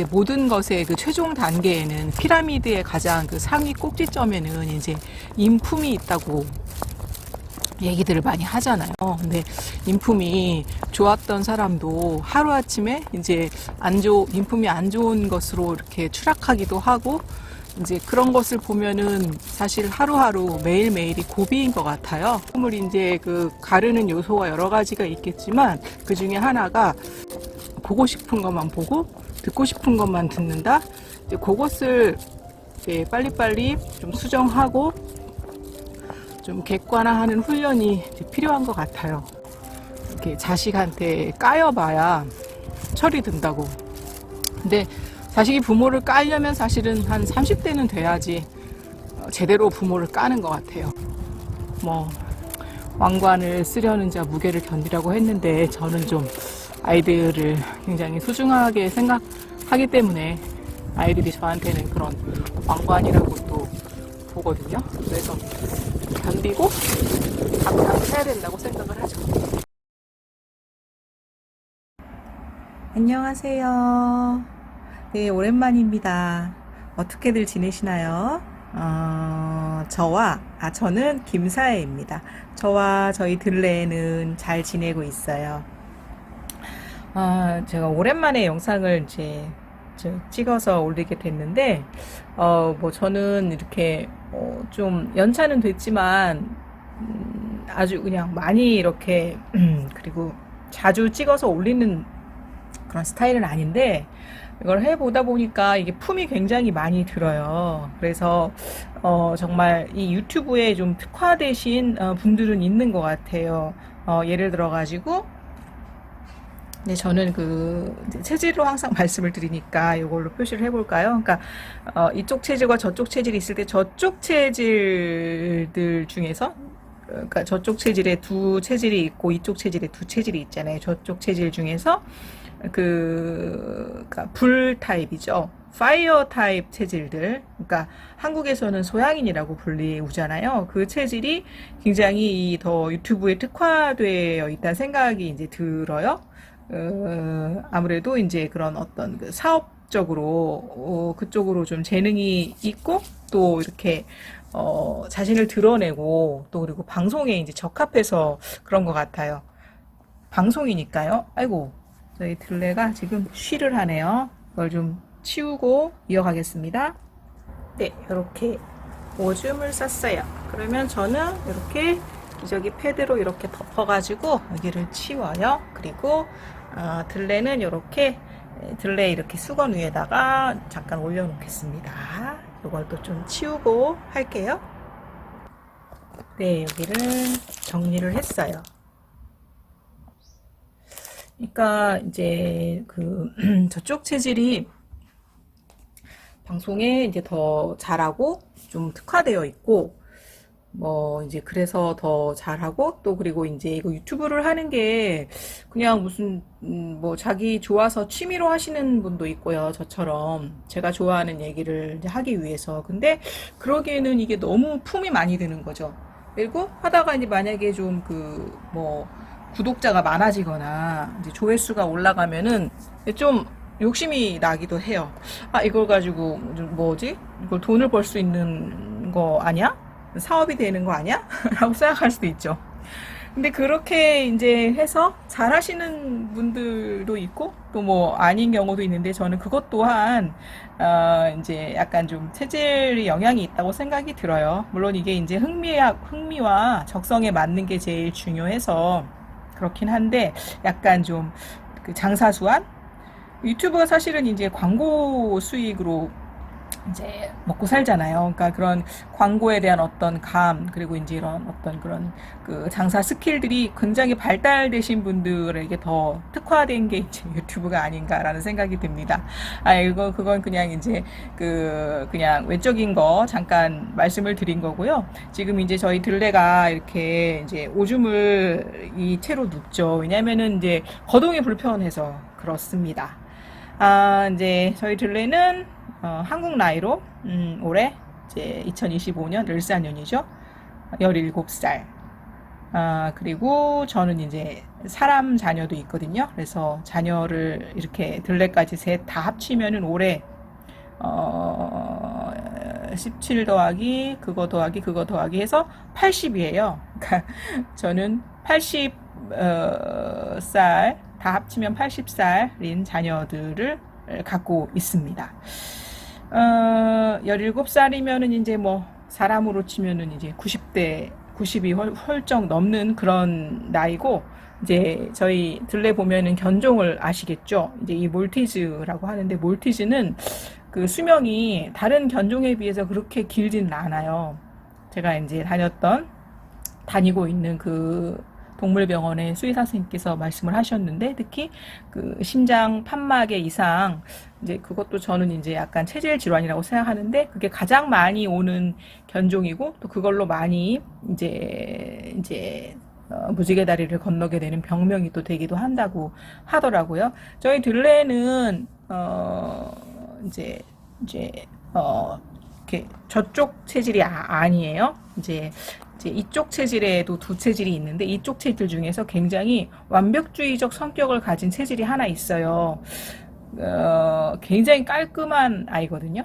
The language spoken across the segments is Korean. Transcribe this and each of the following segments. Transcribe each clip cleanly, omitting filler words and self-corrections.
이제 모든 것의 그 최종 단계에는 피라미드의 가장 그 상위 꼭지점에는 이제 인품이 있다고 얘기들을 많이 하잖아요. 근데 인품이 좋았던 사람도 하루아침에 이제 인품이 안 좋은 것으로 이렇게 추락하기도 하고, 이제 그런 것을 보면은 사실 하루하루 매일매일이 고비인 것 같아요. 인품을 이제 그 가르는 요소가 여러 가지가 있겠지만, 그 중에 하나가 보고 싶은 것만 보고 듣고 싶은 것만 듣는다. 이제 그것을 이제 빨리빨리 좀 수정하고 좀 객관화하는 훈련이 필요한 것 같아요. 이렇게 자식한테 까여봐야 철이 든다고. 근데 자식이 부모를 까려면 사실은 한 30대는 돼야지 제대로 부모를 까는 것 같아요. 뭐 왕관을 쓰려는 자 무게를 견디라고 했는데, 저는 좀 아이들을 굉장히 소중하게 생각하기 때문에 아이들이 저한테는 그런 왕관이라고 또 보거든요. 그래서 견디고 감당해야 된다고 생각을 하죠. 안녕하세요. 네, 오랜만입니다. 어떻게들 지내시나요? 저는 김사혜입니다. 저와 저희 들레는 잘 지내고 있어요. 제가 오랜만에 영상을 이제 찍어서 올리게 됐는데, 뭐 저는 이렇게 좀 연차는 됐지만 아주 그냥 많이 이렇게 그리고 자주 찍어서 올리는 그런 스타일은 아닌데, 이걸 해보다 보니까 이게 품이 굉장히 많이 들어요. 그래서 정말 이 유튜브에 좀 특화되신 분들은 있는 것 같아요. 예를 들어 가지고, 네, 저는 그 체질로 항상 말씀을 드리니까 이걸로 표시를 해볼까요? 그러니까 이쪽 체질과 저쪽 체질이 있을 때, 저쪽 체질들 중에서, 그러니까 저쪽 체질에 두 체질이 있고 이쪽 체질에 두 체질이 있잖아요. 저쪽 체질 중에서 그러니까 불 타입이죠. 파이어 타입 체질들, 그러니까 한국에서는 소양인이라고 불리우잖아요. 그 체질이 굉장히 더 유튜브에 특화되어 있다는 생각이 이제 들어요. 아무래도 이제 그런 어떤 그 사업적으로 그쪽으로 좀 재능이 있고, 또 이렇게 자신을 드러내고, 또 그리고 방송에 이제 적합해서 그런 것 같아요. 방송이니까요. 아이고, 저희 들레가 지금 쉬를 하네요. 이걸 좀 치우고 이어가겠습니다. 네, 이렇게 오줌을 쌌어요. 그러면 저는 이렇게 기저귀 패드로 이렇게 덮어가지고 여기를 치워요. 그리고 들레는 들레 이렇게 수건 위에다가 잠깐 올려놓겠습니다. 이걸 또 좀 치우고 할게요. 네, 여기를 정리를 했어요. 그러니까 이제 그 저쪽 체질이 방송에 이제 더 잘하고 좀 특화되어 있고, 뭐 이제 그래서 더 잘하고, 또 그리고 이제 이거 유튜브를 하는 게 그냥 무슨 뭐 자기 좋아서 취미로 하시는 분도 있고요. 저처럼 제가 좋아하는 얘기를 이제 하기 위해서. 근데 그러기에는 이게 너무 품이 많이 드는 거죠. 그리고 하다가 이제 만약에 좀 뭐 구독자가 많아지거나 이제 조회수가 올라가면은 좀 욕심이 나기도 해요. 이걸 가지고 뭐지? 이걸 돈을 벌 수 있는 거 아니야? 사업이 되는 거 아니야? 라고 생각할 수도 있죠. 근데 그렇게 이제 해서 잘 하시는 분들도 있고, 또 뭐 아닌 경우도 있는데, 저는 그것 또한 이제 약간 좀 체질의 영향이 있다고 생각이 들어요. 물론 이게 이제 흥미와 적성에 맞는 게 제일 중요해서 그렇긴 한데, 약간 좀 그 장사수완? 유튜브가 사실은 이제 광고 수익으로 이제 먹고 살잖아요. 그러니까 그런 광고에 대한 어떤 그리고 이제 이런 어떤 그런 그 장사 스킬들이 굉장히 발달되신 분들에게 더 특화된 게 이제 유튜브가 아닌가라는 생각이 듭니다. 그건 그냥 이제 그냥 외적인 거 잠깐 말씀을 드린 거고요. 지금 이제 저희 들레가 이렇게 이제 오줌을 이 채로 눕죠. 왜냐면은 이제 거동이 불편해서 그렇습니다. 이제 저희 들레는 한국 나이로 올해 이제 2025년 을사년이죠. 17살. 그리고 저는 이제 사람 자녀도 있거든요. 그래서 자녀를 이렇게 들레까지 셋 다 합치면은 올해 17 더하기 그거 더하기 그거 더하기 해서 80이에요. 그러니까 저는 80살 다 합치면 80살인 자녀들을 갖고 있습니다. 17살이면은 이제 뭐 사람으로 치면은 이제 90이 훌쩍 넘는 그런 나이고, 이제 저희 들레 보면은 견종을 아시겠죠? 이제 이 몰티즈라고 하는데, 몰티즈는 그 수명이 다른 견종에 비해서 그렇게 길지는 않아요. 제가 이제 다니고 있는 그 동물병원의 수의사 선생님께서 말씀을 하셨는데, 특히 그 심장 판막의 이상, 이제 그것도 저는 이제 약간 체질 질환이라고 생각하는데, 그게 가장 많이 오는 견종이고, 또 그걸로 많이 이제 무지개 다리를 건너게 되는 병명이 또 되기도 한다고 하더라고요. 저희 들레는 이제 이렇게 저쪽 체질이 아니에요. 이제 이쪽 체질에도 두 체질이 있는데, 이쪽 체질 중에서 굉장히 완벽주의적 성격을 가진 체질이 하나 있어요. 굉장히 깔끔한 아이거든요.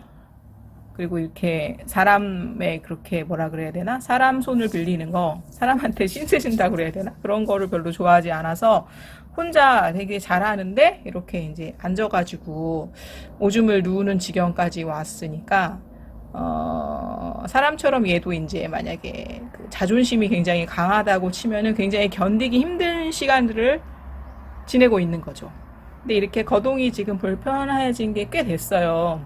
그리고 이렇게 사람의 그렇게 뭐라 그래야 되나? 사람 손을 빌리는 거, 사람한테 신세진다 그래야 되나? 그런 거를 별로 좋아하지 않아서 혼자 되게 잘하는데, 이렇게 이제 앉아가지고 오줌을 누우는 지경까지 왔으니까, 사람처럼 얘도 이제 만약에 그 자존심이 굉장히 강하다고 치면은 굉장히 견디기 힘든 시간들을 지내고 있는 거죠. 근데 이렇게 거동이 지금 불편해진 게 꽤 됐어요.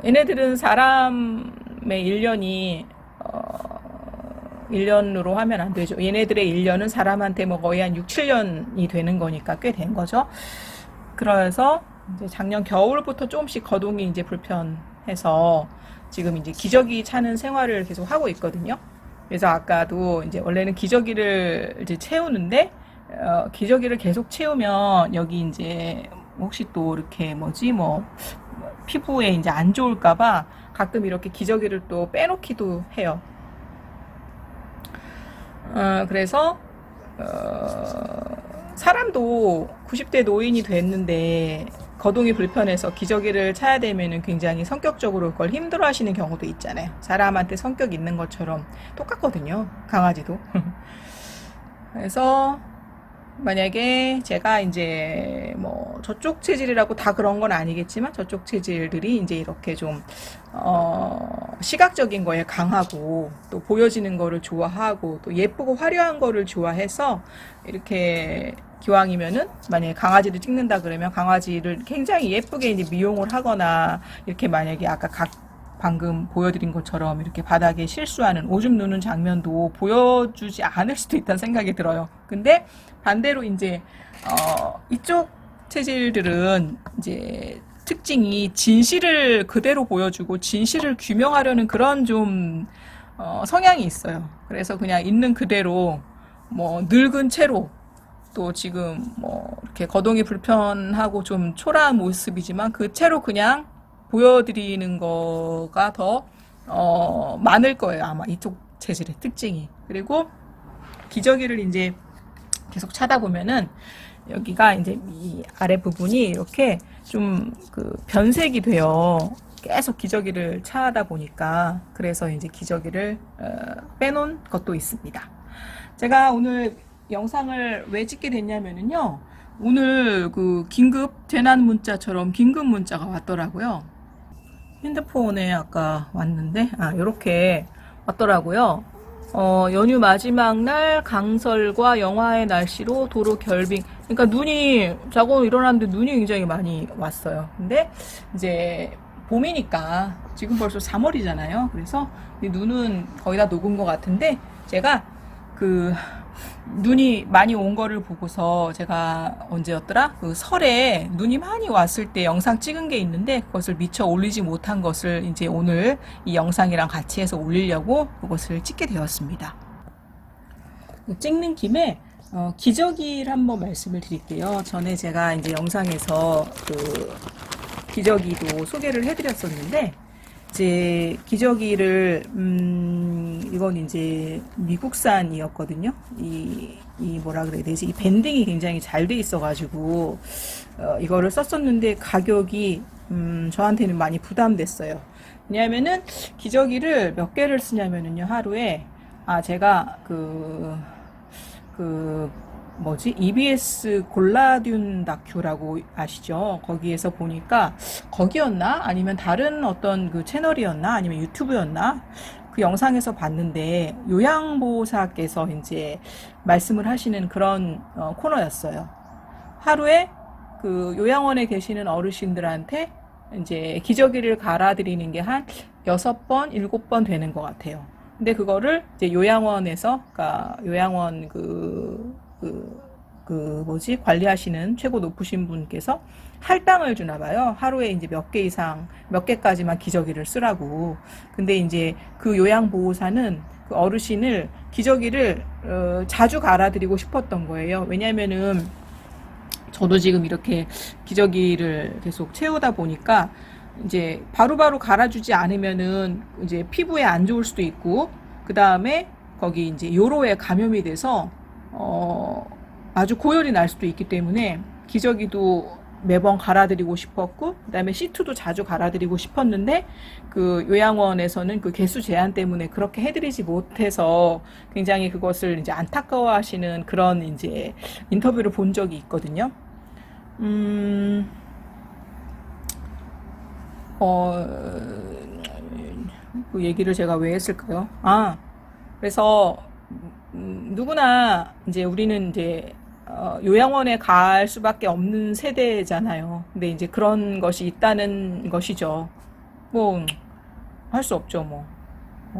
얘네들은 사람의 1년이 1년으로 하면 안 되죠. 얘네들의 1년은 사람한테 뭐 거의 한 6, 7년이 되는 거니까 꽤 된 거죠. 그래서 이제 작년 겨울부터 조금씩 거동이 이제 불편해서 지금 이제 기저귀 차는 생활을 계속 하고 있거든요. 그래서 아까도 이제 원래는 기저귀를 이제 채우는데, 기저귀를 계속 채우면 여기 이제 혹시 또 이렇게 피부에 이제 안 좋을까봐 가끔 이렇게 기저귀를 또 빼놓기도 해요. 그래서 사람도 90대 노인이 됐는데 거동이 불편해서 기저귀를 차야 되면은 굉장히 성격적으로 그걸 힘들어 하시는 경우도 있잖아요. 사람한테 성격 있는 것처럼 똑같거든요. 강아지도. 그래서 만약에 제가 이제 뭐 저쪽 체질이라고 다 그런 건 아니겠지만, 저쪽 체질들이 이제 이렇게 좀 시각적인 거에 강하고, 또 보여지는 거를 좋아하고, 또 예쁘고 화려한 거를 좋아해서, 이렇게 기왕이면은 만약에 강아지를 찍는다 그러면 강아지를 굉장히 예쁘게 이제 미용을 하거나, 이렇게 만약에 아까 방금 보여드린 것처럼 이렇게 바닥에 실수하는 오줌 누는 장면도 보여주지 않을 수도 있다는 생각이 들어요. 근데 반대로 이제 이쪽 체질들은 이제 특징이 진실을 그대로 보여주고 진실을 규명하려는 그런 좀 성향이 있어요. 그래서 그냥 있는 그대로 뭐 늙은 채로, 또 지금 뭐 이렇게 거동이 불편하고 좀 초라한 모습이지만 그 채로 그냥 보여드리는 거가 더 많을 거예요. 아마 이쪽 체질의 특징이. 그리고 기저귀를 이제 계속 차다 보면은 여기가 이제 이 아래 부분이 이렇게 좀 그 변색이 돼요. 계속 기저귀를 차다 보니까. 그래서 이제 기저귀를 빼놓은 것도 있습니다. 제가 오늘 영상을 왜 찍게 됐냐면은요, 오늘 그 긴급 재난 문자처럼 긴급 문자가 왔더라고요. 핸드폰에 아까 왔는데, 이렇게 왔더라고요. 연휴 마지막 날 강설과 영하의 날씨로 도로 결빙. 그러니까 눈이, 자고 일어났는데 눈이 굉장히 많이 왔어요. 근데 이제 봄이니까 지금 벌써 3월이잖아요. 그래서 이 눈은 거의 다 녹은 것 같은데, 제가 그 눈이 많이 온 거를 보고서 제가 언제였더라? 그 설에 눈이 많이 왔을 때 영상 찍은 게 있는데, 그것을 미처 올리지 못한 것을 이제 오늘 이 영상이랑 같이 해서 올리려고 그것을 찍게 되었습니다. 찍는 김에 기저귀를 한번 말씀을 드릴게요. 전에 제가 이제 영상에서 그 기저귀도 소개를 해드렸었는데, 이제 기저귀를 이건 이제 미국산이었거든요. 이 뭐라 그래야 되지? 이 밴딩이 굉장히 잘 돼 있어가지고, 이거를 썼었는데 가격이, 저한테는 많이 부담됐어요. 왜냐하면은 기저귀를 몇 개를 쓰냐면은요, 하루에, 제가 뭐지? EBS 골라듐 다큐라고 아시죠? 거기에서 보니까 거기였나? 아니면 다른 어떤 그 채널이었나? 아니면 유튜브였나? 그 영상에서 봤는데 요양보호사께서 이제 말씀을 하시는 그런 코너였어요. 하루에 그 요양원에 계시는 어르신들한테 이제 기저귀를 갈아드리는 게 한 6번, 7번 되는 것 같아요. 근데 그거를 이제 요양원에서, 그러니까 요양원 뭐지, 관리하시는 최고 높으신 분께서 할당을 주나 봐요. 하루에 이제 몇 개 이상, 몇 개까지만 기저귀를 쓰라고. 근데 이제 그 요양보호사는 그 어르신을 기저귀를 자주 갈아드리고 싶었던 거예요. 왜냐면은 저도 지금 이렇게 기저귀를 계속 채우다 보니까 이제 바로바로 갈아주지 않으면은 이제 피부에 안 좋을 수도 있고, 그 다음에 거기 이제 요로에 감염이 돼서 아주 고열이 날 수도 있기 때문에 기저귀도 매번 갈아드리고 싶었고, 그 다음에 시트도 자주 갈아드리고 싶었는데 그 요양원에서는 그 개수 제한 때문에 그렇게 해드리지 못해서 굉장히 그것을 이제 안타까워하시는 그런 이제 인터뷰를 본 적이 있거든요. 그 얘기를 제가 왜 했을까요? 그래서 누구나 이제 우리는 이제 요양원에 갈 수밖에 없는 세대잖아요. 근데 이제 그런 것이 있다는 것이죠. 뭐 할 수 없죠. 뭐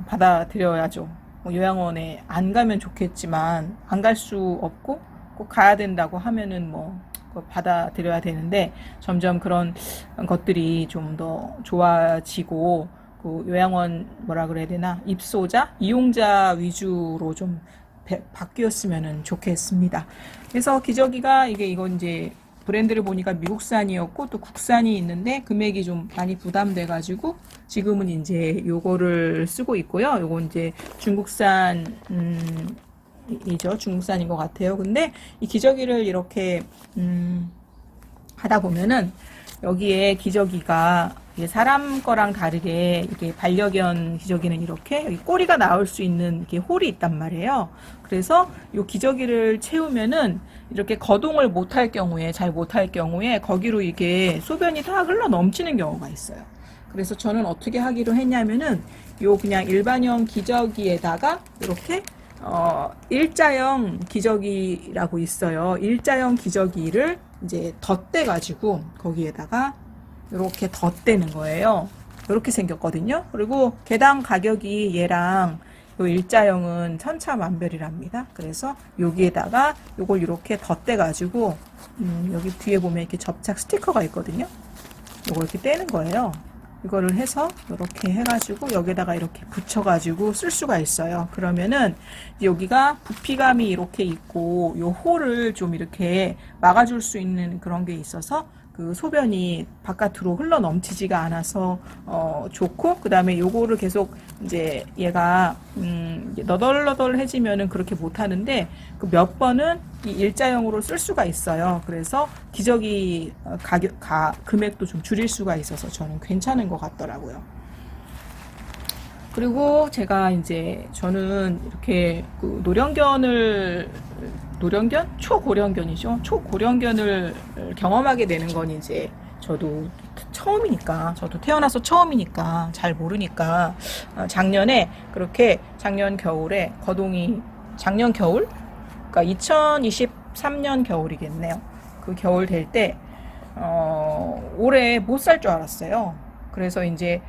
받아들여야죠. 뭐 요양원에 안 가면 좋겠지만 안 갈 수 없고 꼭 가야 된다고 하면은 뭐 그거 받아들여야 되는데, 점점 그런 것들이 좀 더 좋아지고 그 요양원 뭐라 그래야 되나, 입소자, 이용자 위주로 좀 바뀌었으면 좋겠습니다. 그래서 기저귀가 이건 이제 브랜드를 보니까 미국산이었고 또 국산이 있는데 금액이 좀 많이 부담돼 가지고 지금은 이제 요거를 쓰고 있고요. 요거 이제 중국산 이죠. 중국산인 것 같아요. 근데 이 기저귀를 이렇게 하다 보면은 여기에 기저귀가 사람 거랑 다르게 이게 반려견 기저귀는 이렇게 여기 꼬리가 나올 수 있는 이렇게 홀이 있단 말이에요. 그래서 이 기저귀를 채우면은 이렇게 거동을 못할 경우에, 잘 못할 경우에 거기로 이게 소변이 다 흘러 넘치는 경우가 있어요. 그래서 저는 어떻게 하기로 했냐면은 요 그냥 일반형 기저귀에다가 이렇게 일자형 기저귀라고 있어요. 일자형 기저귀를 이제 덧대 가지고 거기에다가 이렇게 덧대는 거예요. 이렇게 생겼거든요. 그리고 개당 가격이 얘랑 요 일자형은 천차만별이랍니다. 그래서 여기에다가 요걸 이렇게 덧대 가지고 여기 뒤에 보면 이렇게 접착 스티커가 있거든요. 요걸 이렇게 떼는 거예요. 이거를 해서 이렇게 해가지고 여기다가 이렇게 붙여가지고 쓸 수가 있어요. 그러면은 여기가 부피감이 이렇게 있고 요 홀을 좀 이렇게 막아줄 수 있는 그런 게 있어서 그 소변이 바깥으로 흘러 넘치지가 않아서 좋고, 그 다음에 요거를 계속 이제 얘가 너덜너덜해지면은 그렇게 못 하는데 그 몇 번은 이 일자형으로 쓸 수가 있어요. 그래서 기저귀 금액도 좀 줄일 수가 있어서 저는 괜찮은 것 같더라고요. 그리고 제가 이제 저는 이렇게 그 초고령견이죠. 초고령견을 경험하게 되는 건 이제 저도 처음이니까, 저도 태어나서 처음이니까 잘 모르니까 작년에 그렇게 작년 겨울에 작년 겨울? 그러니까 2023년 겨울이겠네요. 그 겨울 될 때 올해 못 살 줄 알았어요. 그래서 이제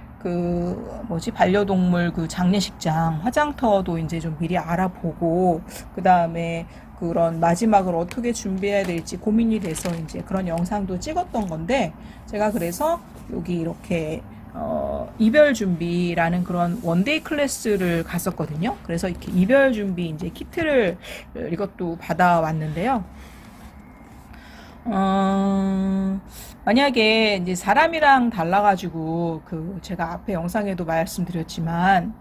반려동물 그 장례식장 화장터도 이제 좀 미리 알아보고, 그 다음에 그런 마지막을 어떻게 준비해야 될지 고민이 돼서 이제 그런 영상도 찍었던 건데, 제가 그래서 여기 이렇게 이별 준비라는 그런 원데이 클래스를 갔었거든요. 그래서 이렇게 이별 준비 이제 키트를 이것도 받아왔는데요. 만약에 이제 사람이랑 달라가지고 제가 앞에 영상에도 말씀드렸지만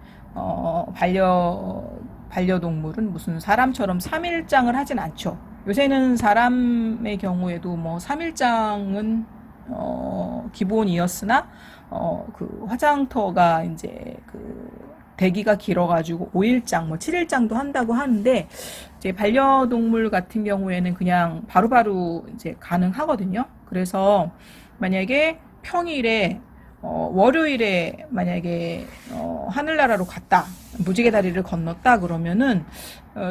반려동물은 무슨 사람처럼 3일장을 하진 않죠. 요새는 사람의 경우에도 뭐 3일장은 기본이었으나 그 화장터가 이제 그 대기가 길어가지고 5일장, 뭐 7일장도 한다고 하는데 이제 반려동물 같은 경우에는 그냥 바로바로 이제 가능하거든요. 그래서 만약에 평일에 월요일에 만약에 하늘나라로 갔다 무지개 다리를 건넜다 그러면은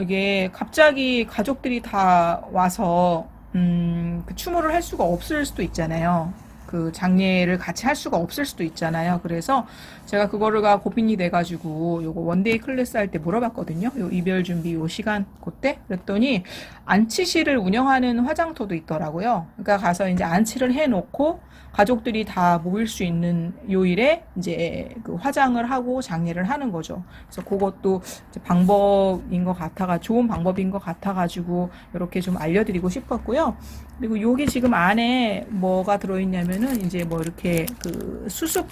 이게 갑자기 가족들이 다 와서 그 추모를 할 수가 없을 수도 있잖아요. 그 장례를 같이 할 수가 없을 수도 있잖아요. 그래서 제가 그거가 고민이 돼가지고 요거 원데이 클래스 할 때 물어봤거든요. 요 이별 준비 요 시간 그때 그랬더니 안치실을 운영하는 화장터도 있더라고요. 그러니까 가서 이제 안치를 해놓고 가족들이 다 모일 수 있는 요일에 이제 그 화장을 하고 장례를 하는 거죠. 그래서 그것도 이제 방법인 것 같아가 좋은 방법인 것 같아가지고 이렇게 좀 알려드리고 싶었고요. 그리고 여기 지금 안에 뭐가 들어있냐면은 이제 뭐 이렇게 그 수습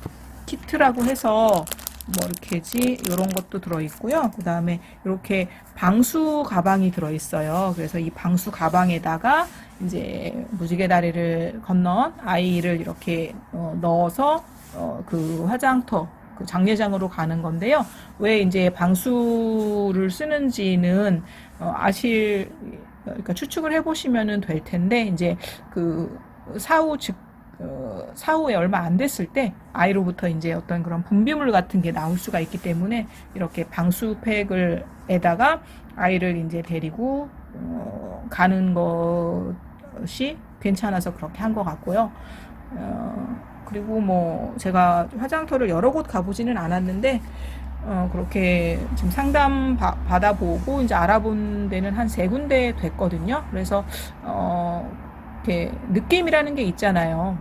키트라고 해서 뭐 이렇게지 이런 것도 들어있고요. 그 다음에 이렇게 방수 가방이 들어있어요. 그래서 이 방수 가방에다가 이제 무지개 다리를 건넌 아이를 이렇게 넣어서 그 화장터 그 장례장으로 가는 건데요. 왜 이제 방수를 쓰는지는 그러니까 추측을 해보시면 될 텐데 이제 그 사후에 얼마 안 됐을 때 아이로부터 이제 어떤 그런 분비물 같은 게 나올 수가 있기 때문에 이렇게 방수팩을 에다가 아이를 이제 데리고 가는 것이 괜찮아서 그렇게 한 것 같고요. 그리고 뭐 제가 화장터를 여러 곳 가보지는 않았는데 그렇게 지금 상담 받아보고 이제 알아본 데는 한 3군데 됐거든요. 그래서 이렇게 느낌이라는 게 있잖아요.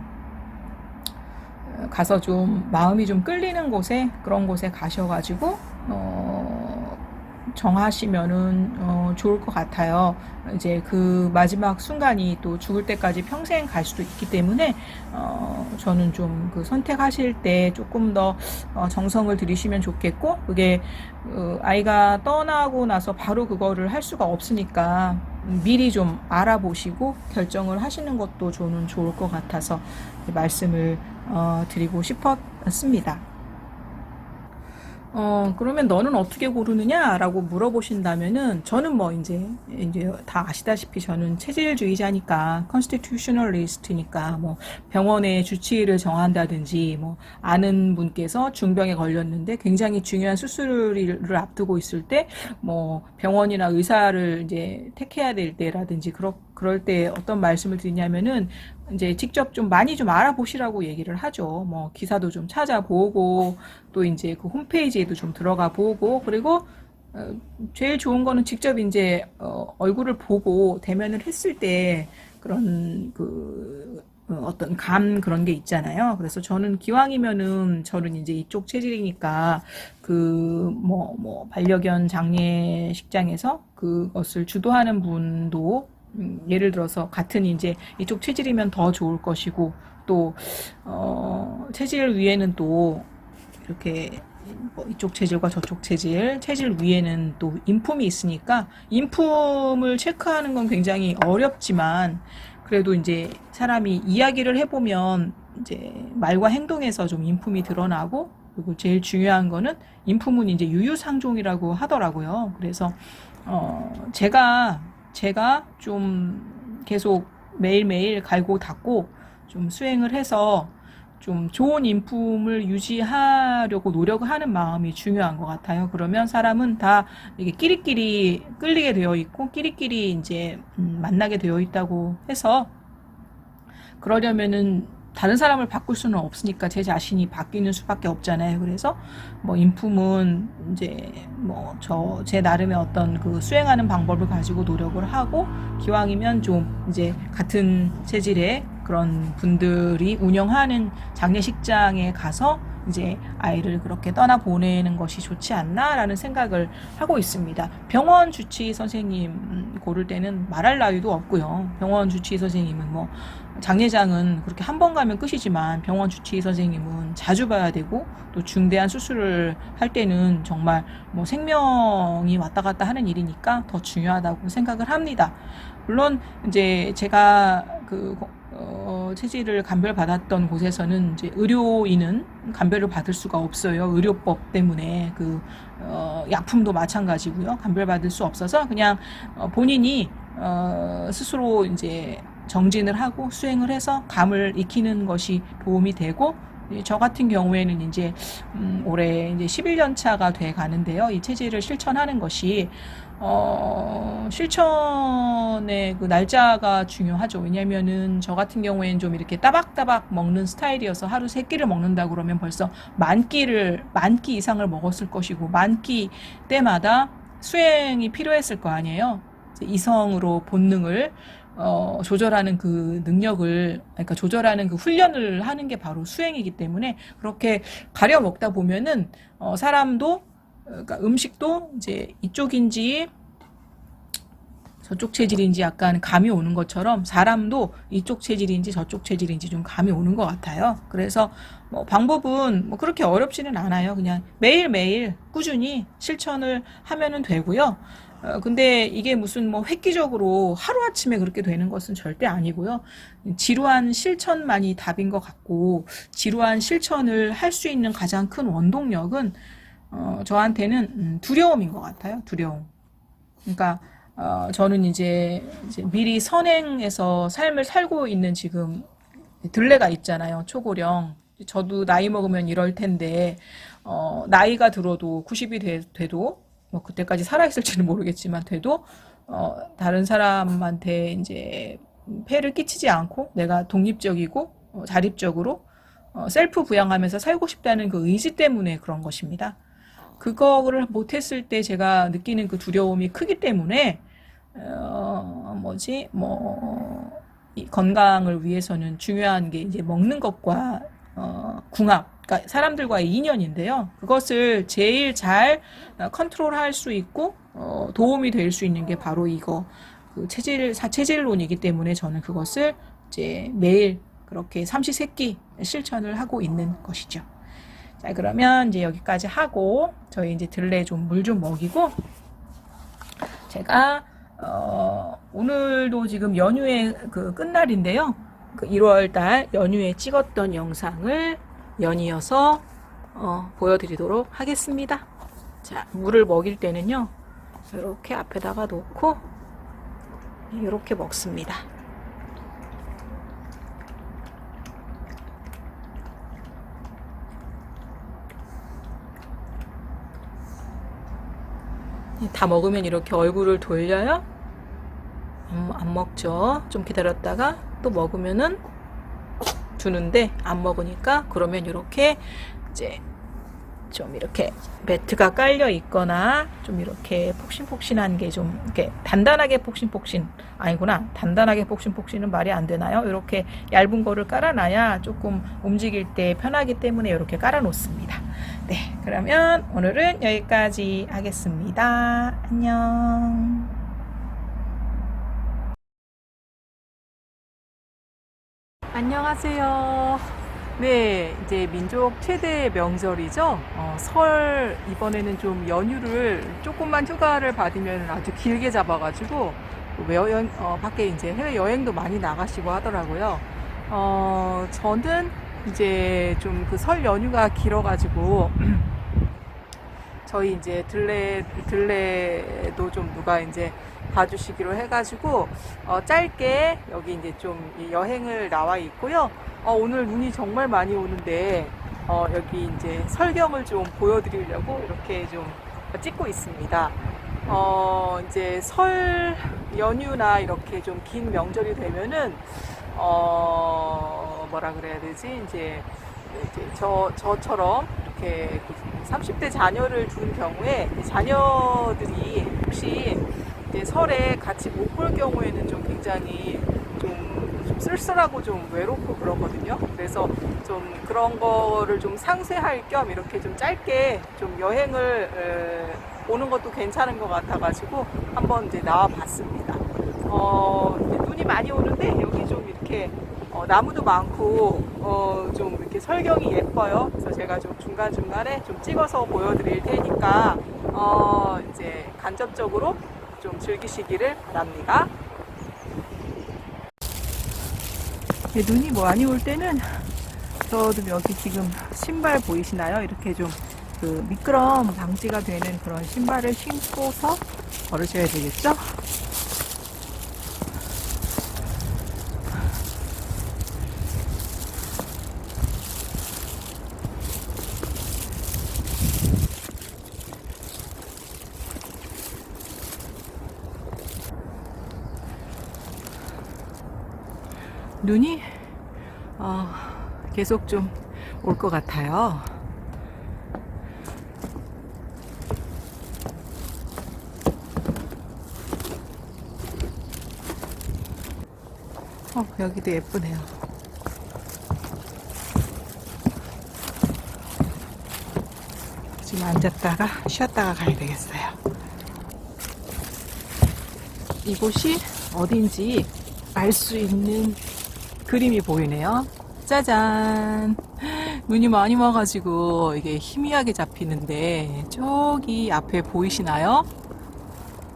가서 좀 마음이 좀 끌리는 곳에 그런 곳에 가셔가지고 정하시면은 좋을 것 같아요. 이제 그 마지막 순간이 또 죽을 때까지 평생 갈 수도 있기 때문에 저는 좀 그 선택하실 때 조금 더 정성을 들이시면 좋겠고 그게 아이가 떠나고 나서 바로 그거를 할 수가 없으니까 미리 좀 알아보시고 결정을 하시는 것도 저는 좋을 것 같아서 말씀을 드리고 싶었습니다. 그러면 너는 어떻게 고르느냐? 라고 물어보신다면은, 저는 뭐, 이제 다 아시다시피 저는 체질주의자니까, constitutionalist니까, 뭐, 병원의 주치의를 정한다든지, 뭐, 아는 분께서 중병에 걸렸는데 굉장히 중요한 수술을 앞두고 있을 때, 뭐, 병원이나 의사를 이제 택해야 될 때라든지, 그럴 때 어떤 말씀을 드리냐면은, 이제 직접 좀 많이 좀 알아보시라고 얘기를 하죠. 뭐 기사도 좀 찾아보고 또 이제 그 홈페이지에도 좀 들어가 보고 그리고 제일 좋은 거는 직접 이제 얼굴을 보고 대면을 했을 때 그런 그 어떤 감 그런 게 있잖아요. 그래서 저는 기왕이면은 저는 이제 이쪽 체질이니까 그 뭐 반려견 장례식장에서 그것을 주도하는 분도 예를 들어서 같은 이제 이쪽 체질이면 더 좋을 것이고 또 체질 위에는 또 이렇게 뭐 이쪽 체질과 저쪽 체질 위에는 또 인품이 있으니까 인품을 체크하는 건 굉장히 어렵지만 그래도 이제 사람이 이야기를 해보면 이제 말과 행동에서 좀 인품이 드러나고 그리고 제일 중요한 거는 인품은 이제 유유상종이라고 하더라고요. 그래서 제가 좀 계속 매일매일 갈고 닦고 좀 수행을 해서 좀 좋은 인품을 유지하려고 노력을 하는 마음이 중요한 것 같아요. 그러면 사람은 다 이게 끼리끼리 끌리게 되어 있고 끼리끼리 이제 만나게 되어 있다고 해서 그러려면은 다른 사람을 바꿀 수는 없으니까 제 자신이 바뀌는 수밖에 없잖아요. 그래서 뭐 인품은 이제 뭐 제 나름의 어떤 그 수행하는 방법을 가지고 노력을 하고 기왕이면 좀 이제 같은 체질의 그런 분들이 운영하는 장례식장에 가서 이제 아이를 그렇게 떠나 보내는 것이 좋지 않나라는 생각을 하고 있습니다. 병원 주치의 선생님 고를 때는 말할 나위도 없고요. 병원 주치의 선생님은 뭐 장례장은 그렇게 한 번 가면 끝이지만 병원 주치의 선생님은 자주 봐야 되고 또 중대한 수술을 할 때는 정말 뭐 생명이 왔다 갔다 하는 일이니까 더 중요하다고 생각을 합니다. 물론 이제 제가 체질을 감별받았던 곳에서는 이제 의료인은 감별을 받을 수가 없어요. 의료법 때문에 약품도 마찬가지고요. 감별받을 수 없어서 그냥 본인이 스스로 이제 정진을 하고 수행을 해서 감을 익히는 것이 도움이 되고, 저 같은 경우에는 이제 올해 이제 11년 차가 돼 가는데요. 이 체질을 실천하는 것이 실천의 그 날짜가 중요하죠. 왜냐면은 저 같은 경우에는 좀 이렇게 따박따박 먹는 스타일이어서 하루 3끼를 먹는다 그러면 벌써 만 끼 이상을 먹었을 것이고, 만 끼 때마다 수행이 필요했을 거 아니에요. 이성으로 본능을 조절하는 그 능력을, 그러니까 조절하는 그 훈련을 하는 게 바로 수행이기 때문에, 그렇게 가려 먹다 보면은 사람도, 그러니까 음식도 이제 이쪽인지 저쪽 체질인지 약간 감이 오는 것처럼 사람도 이쪽 체질인지 저쪽 체질인지 좀 감이 오는 것 같아요. 그래서 뭐 방법은 뭐 그렇게 어렵지는 않아요. 그냥 매일매일 꾸준히 실천을 하면은 되고요. 근데 이게 무슨 뭐 획기적으로 하루아침에 그렇게 되는 것은 절대 아니고요. 지루한 실천만이 답인 것 같고, 지루한 실천을 할 수 있는 가장 큰 원동력은 저한테는 두려움인 것 같아요. 두려움. 그러니까 저는 이제 미리 선행해서 삶을 살고 있는 지금 들레가 있잖아요. 초고령. 저도 나이 먹으면 이럴 텐데, 나이가 들어도 90이 돼도, 뭐 그때까지 살아있을지는 모르겠지만 돼도 다른 사람한테 이제 폐를 끼치지 않고 내가 독립적이고 자립적으로 셀프 부양하면서 살고 싶다는 그 의지 때문에 그런 것입니다. 그거를 못했을 때 제가 느끼는 그 두려움이 크기 때문에 이 건강을 위해서는 중요한 게 이제 먹는 것과 궁합, 그러니까 사람들과의 인연인데요. 그것을 제일 잘 컨트롤할 수 있고 도움이 될 수 있는 게 바로 이거 체질론이기 때문에 저는 그것을 이제 매일 그렇게 삼시세끼 실천을 하고 있는 것이죠. 자, 그러면 이제 여기까지 하고 저희 이제 들레 좀 물 좀 먹이고, 제가 오늘도 지금 연휴의 그 끝날인데요. 그 1월달 연휴에 찍었던 영상을 연이어서 보여드리도록 하겠습니다. 자, 물을 먹일 때는요, 이렇게 앞에다가 놓고 이렇게 먹습니다. 다 먹으면 이렇게 얼굴을 돌려요. 안 먹죠. 좀 기다렸다가 또 먹으면은 주는데 안 먹으니까, 그러면 이렇게 이제 좀 이렇게 매트가 깔려 있거나 좀 이렇게 폭신폭신한 게 좀 이렇게 단단하게 폭신폭신, 아니구나, 단단하게 폭신폭신은 말이 안 되나요? 이렇게 얇은 거를 깔아놔야 조금 움직일 때 편하기 때문에 이렇게 깔아 놓습니다. 네, 그러면 오늘은 여기까지 하겠습니다. 안녕. 안녕하세요. 네, 이제 민족 최대 명절이죠. 설, 이번에는 좀 연휴를 조금만 휴가를 받으면 아주 길게 잡아가지고 밖에 이제 해외여행도 많이 나가시고 하더라고요. 저는 이제 좀 그 설 연휴가 길어가지고 저희 이제 들레도 좀 누가 이제 봐주시기로 해가지고 짧게 여기 이제 좀 여행을 나와 있고요. 오늘 눈이 정말 많이 오는데 여기 이제 설경을 좀 보여드리려고 이렇게 좀 찍고 있습니다. 이제 설 연휴나 이렇게 좀 긴 명절이 되면은 뭐라 그래야 되지? 이제 저처럼 이렇게 30대 자녀를 둔 경우에 자녀들이 혹시 이제 설에 같이 못 볼 경우에는 좀 굉장히 좀 쓸쓸하고 좀 외롭고 그러거든요. 그래서 좀 그런 거를 좀 상쇄할 겸 이렇게 좀 짧게 좀 여행을 오는 것도 괜찮은 것 같아가지고 한번 이제 나와 봤습니다. 눈이 많이 오는데 여기 좀 이렇게 나무도 많고 좀 이렇게 설경이 예뻐요. 그래서 제가 좀 중간중간에 좀 찍어서 보여드릴 테니까 이제 간접적으로 좀 즐기시기를 바랍니다. 눈이 많이 올 때는 저도 여기 지금 신발 보이시나요? 이렇게 좀 그 미끄럼 방지가 되는 그런 신발을 신고서 걸으셔야 되겠죠? 눈이 계속 좀 올 것 같아요. 여기도 예쁘네요. 지금 앉았다가 쉬었다가 가야 되겠어요. 이곳이 어딘지 알 수 있는 그림이 보이네요. 짜잔! 눈이 많이 와가지고 이게 희미하게 잡히는데 저기 앞에 보이시나요?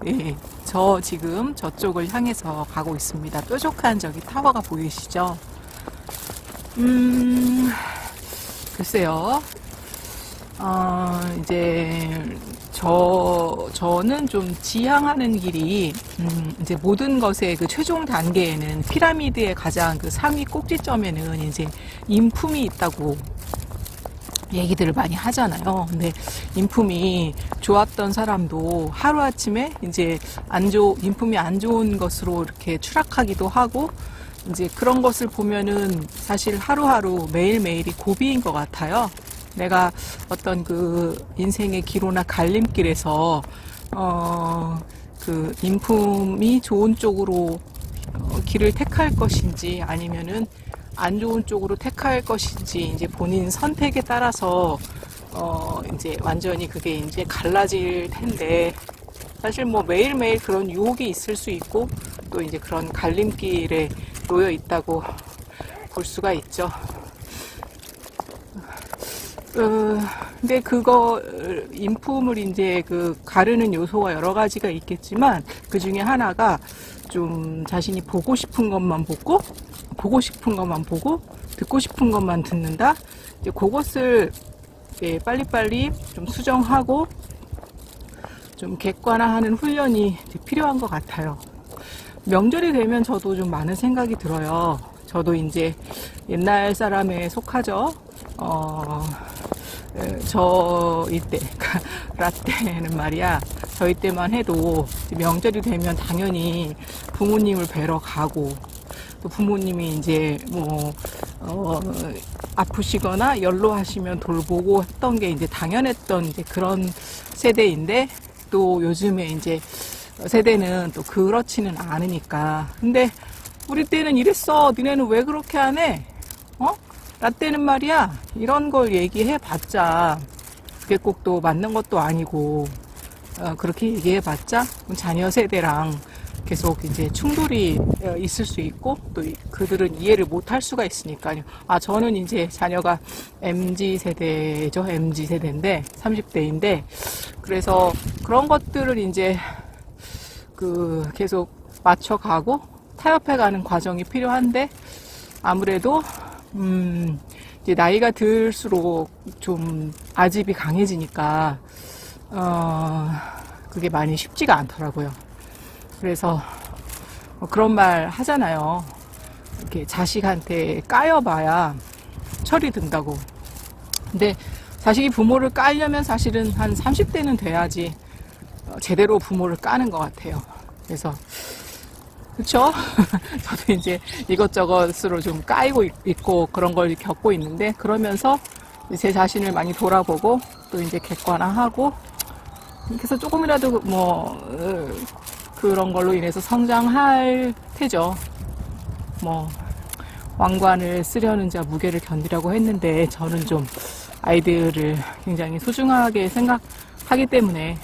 네, 저 지금 저쪽을 향해서 가고 있습니다. 뾰족한 저기 타워가 보이시죠? 글쎄요. 이제 저는 좀 지향하는 길이 이제 모든 것의 그 최종 단계에는 피라미드의 가장 그 상위 꼭지점에는 이제 인품이 있다고 얘기들을 많이 하잖아요. 근데 인품이 좋았던 사람도 하루아침에 이제 인품이 안 좋은 것으로 이렇게 추락하기도 하고, 이제 그런 것을 보면은 사실 하루하루 매일매일이 고비인 것 같아요. 내가 어떤 그 인생의 기로나 갈림길에서 그 인품이 좋은 쪽으로 길을 택할 것인지 아니면은 안 좋은 쪽으로 택할 것인지 이제 본인 선택에 따라서 이제 완전히 그게 이제 갈라질 텐데, 사실 뭐 매일매일 그런 유혹이 있을 수 있고 또 이제 그런 갈림길에 놓여 있다고 볼 수가 있죠. 근데 그거 인품을 이제 그 가르는 요소가 여러 가지가 있겠지만 그 중에 하나가 좀 자신이 보고 싶은 것만 보고 듣고 싶은 것만 듣는다. 이제 그것을 빨리빨리 좀 수정하고 좀 객관화하는 훈련이 필요한 것 같아요. 명절이 되면 저도 좀 많은 생각이 들어요. 저도 이제 옛날 사람에 속하죠. 저희 때, 라떼는 말이야, 저희 때만 해도 명절이 되면 당연히 부모님을 뵈러 가고, 또 부모님이 이제 아프시거나 연로하시면 돌보고 했던 게 이제 당연했던 이제 그런 세대인데, 또 요즘에 이제 세대는 또 그렇지는 않으니까. 근데 우리 때는 이랬어. 니네는 왜 그렇게 안 해? 라떼는 말이야, 이런 걸 얘기해 봤자 그게 꼭 또 맞는 것도 아니고, 그렇게 얘기해 봤자 자녀 세대랑 계속 이제 충돌이 있을 수 있고, 또 그들은 이해를 못 할 수가 있으니까요. 저는 이제 자녀가 MZ 세대죠. MZ 세대인데 30대인데, 그래서 그런 것들을 이제 그 계속 맞춰가고 타협해가는 과정이 필요한데, 아무래도 이제 나이가 들수록 좀 아집이 강해지니까 그게 많이 쉽지가 않더라고요. 그래서 그런 말 하잖아요. 이렇게 자식한테 까여봐야 철이 든다고. 근데 자식이 부모를 까려면 사실은 한 30대는 돼야지 제대로 부모를 까는 것 같아요. 그래서 그쵸? 저도 이제 이것저것으로 좀 까이고 있고 그런 걸 겪고 있는데, 그러면서 제 자신을 많이 돌아보고 또 이제 객관화하고, 그래서 조금이라도 그런 걸로 인해서 성장할 테죠. 왕관을 쓰려는 자 무게를 견디라고 했는데, 저는 좀 아이들을 굉장히 소중하게 생각하기 때문에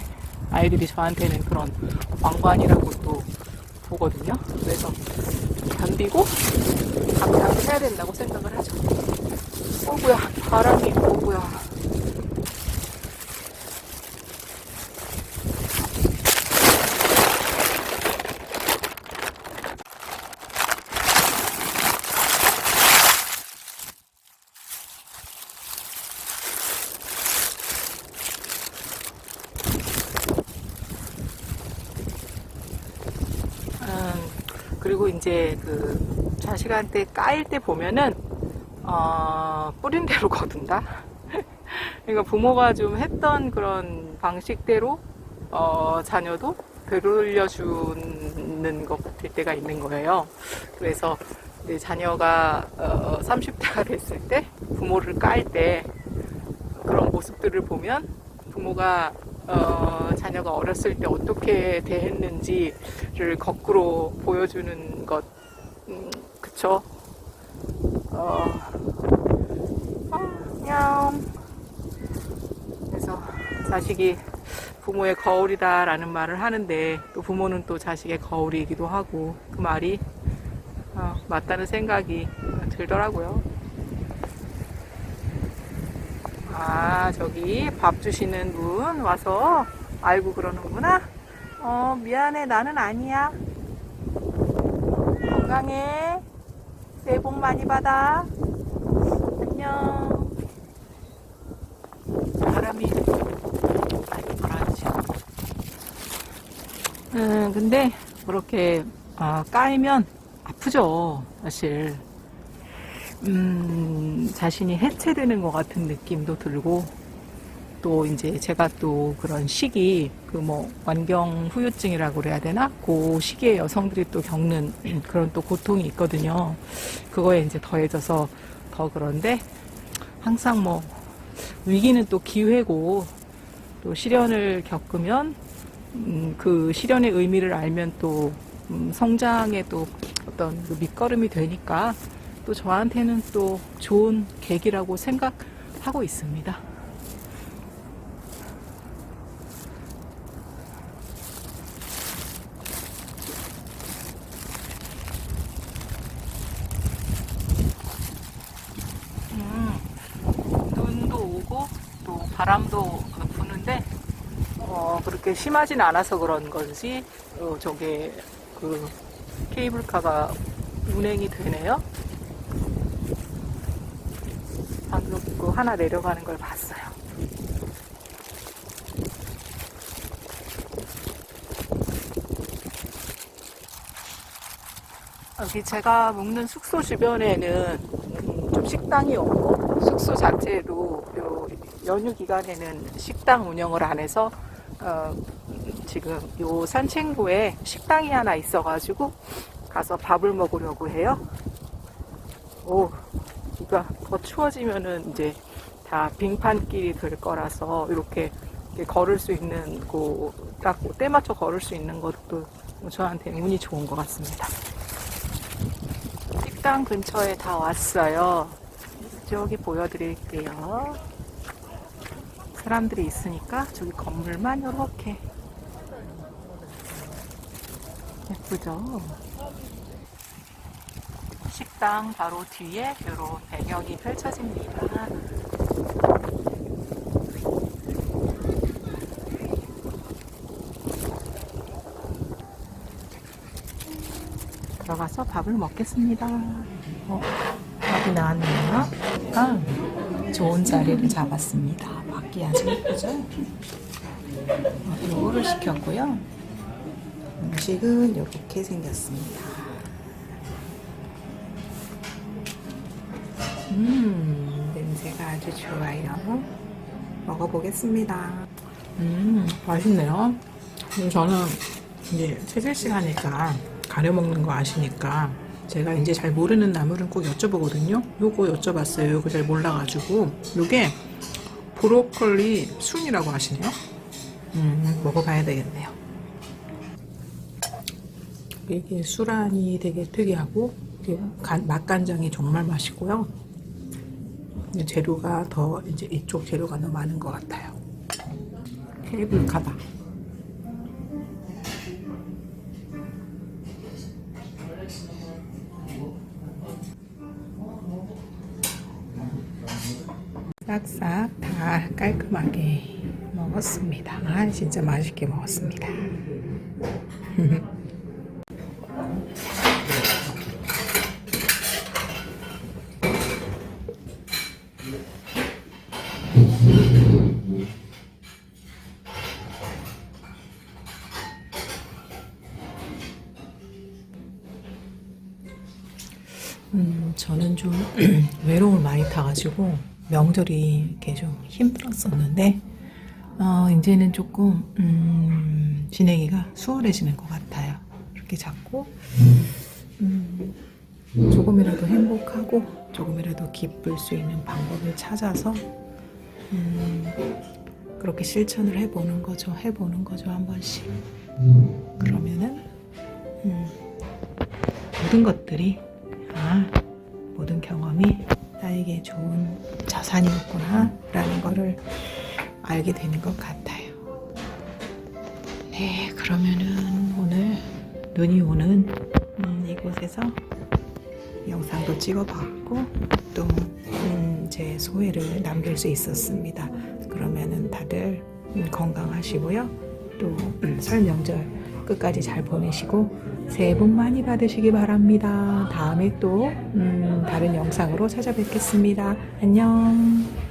아이들이 저한테는 그런 왕관이라고 또 보거든요. 그래서 견디고 감당을 해야 된다고 생각을 하죠. 오구야, 바람이 오구야. 그리고 이제 그 자식한테 까일 때 보면은 뿌린 대로 거둔다. 그러니까 부모가 좀 했던 그런 방식대로 자녀도 되돌려주는 것 같을 때가 있는 거예요. 그래서 이제 자녀가 30대가 됐을 때 부모를 깔 때 그런 모습들을 보면 부모가 자녀가 어렸을 때 어떻게 대했는지를 거꾸로 보여주는 것, 그쵸? 냥. 그래서 자식이 부모의 거울이다라는 말을 하는데 또 부모는 또 자식의 거울이기도 하고 그 말이 맞다는 생각이 들더라고요. 아, 저기 밥 주시는 분 와서 알고 그러는구나. 미안해, 나는 아니야. 건강해. 새해 복 많이 받아. 안녕. 바람이 많이 불어야지. 근데 그렇게 까이면 아프죠, 사실. 자신이 해체되는 것 같은 느낌도 들고, 또 이제 제가 또 그런 시기, 그 뭐 완경 후유증이라고 그래야 되나? 그 시기에 여성들이 또 겪는 그런 또 고통이 있거든요. 그거에 이제 더해져서 더 그런데, 항상 뭐 위기는 또 기회고, 또 시련을 겪으면 그 시련의 의미를 알면 또 성장의 또 어떤 그 밑거름이 되니까 또 저한테는 또 좋은 계기라고 생각하고 있습니다. 눈도 오고 또 바람도 부는데 그렇게 심하진 않아서 그런 건지 저게 그 케이블카가 운행이 되네요. 방금 그 하나 내려가는 걸 봤어요. 여기 제가 묵는 숙소 주변에는 좀 식당이 없고 숙소 자체도 연휴 기간에는 식당 운영을 안 해서 지금 요 산책로에 식당이 하나 있어가지고 가서 밥을 먹으려고 해요. 오, 비가 더 추워지면은 이제 다 빙판길이 될 거라서 이렇게 걸을 수 있는 딱 때 맞춰 걸을 수 있는 것도 저한테 운이 좋은 것 같습니다. 식당 근처에 다 왔어요. 저기 보여드릴게요. 사람들이 있으니까 저기 건물만 이렇게 예쁘죠? 식당 바로 뒤에 이런 배경이 펼쳐집니다. 들어가서 밥을 먹겠습니다. 밥이 나왔네요. 좋은 자리를 잡았습니다. 밖이 아주 예쁘죠? 요거를 시켰고요. 음식은 이렇게 생겼습니다. 냄새가 아주 좋아요. 먹어보겠습니다. 맛있네요. 저는 이제 채질씨가니까 가려 먹는 거 아시니까 제가 이제 잘 모르는 나물은 꼭 여쭤보거든요. 요거 여쭤봤어요. 요거 잘 몰라가지고. 요게 브로콜리 순이라고 하시네요. 먹어봐야 되겠네요. 이게 수란이 되게 특이하고 맛간장이 정말 맛있고요. 재료가 더 이제 이쪽 재료가 더 많은 것 같아요. 케이블카다. 싹싹 다 깔끔하게 먹었습니다. 아, 진짜 맛있게 먹었습니다. 저는 좀 외로움을 많이 타가지고 명절이 이렇게 좀 힘들었었는데 이제는 조금 지내기가 수월해지는 것 같아요. 이렇게 자꾸 조금이라도 행복하고 조금이라도 기쁠 수 있는 방법을 찾아서 그렇게 실천을 해보는 거죠. 한 번씩. 그러면은 모든 것들이 모든 경험이 나에게 좋은 자산이었구나 라는 거를 알게 되는 것 같아요. 네, 그러면은 오늘 눈이 오는 이곳에서 영상도 찍어봤고 또 제 소회를 남길 수 있었습니다. 그러면은 다들 건강하시고요. 또 설 명절 끝까지 잘 보내시고 새해 복 많이 받으시기 바랍니다. 다음에 또 다른 영상으로 찾아뵙겠습니다. 안녕.